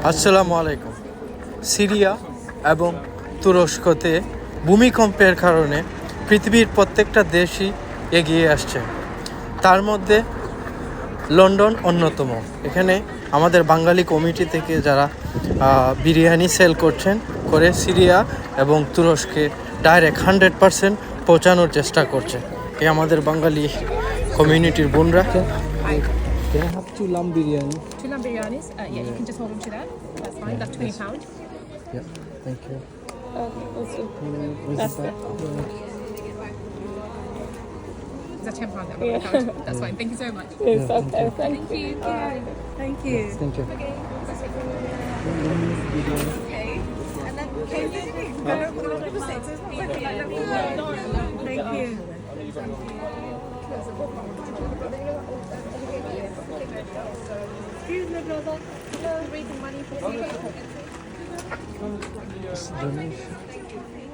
আসসালামু আলাইকুম। সিরিয়া এবং তুরস্কতে ভূমিকম্পের কারণে পৃথিবীর প্রত্যেকটা দেশই এগিয়ে আসছে, তার মধ্যে লন্ডন অন্যতম। এখানে আমাদের বাঙালি কমিটি থেকে যারা বিরিয়ানি সেল করে সিরিয়া এবং তুরস্কে ডাইরেক্ট 100% পৌঁছানোর চেষ্টা করছে। এই আমাদের বাঙালি কমিউনিটির বোনরা। Can I have 2 lamb biryani? 2 lamb biryanis. Yeah, you can just hold them to that. That's fine. That's £20. Yeah, thank you. That's it. Is that £10? That would be £1. That's fine. Thank you so much. It's okay. Thank you. Thank you. Thank you. Okay. And then can you Thank you. Excuse me, brother. Can I read the money for you? Donation.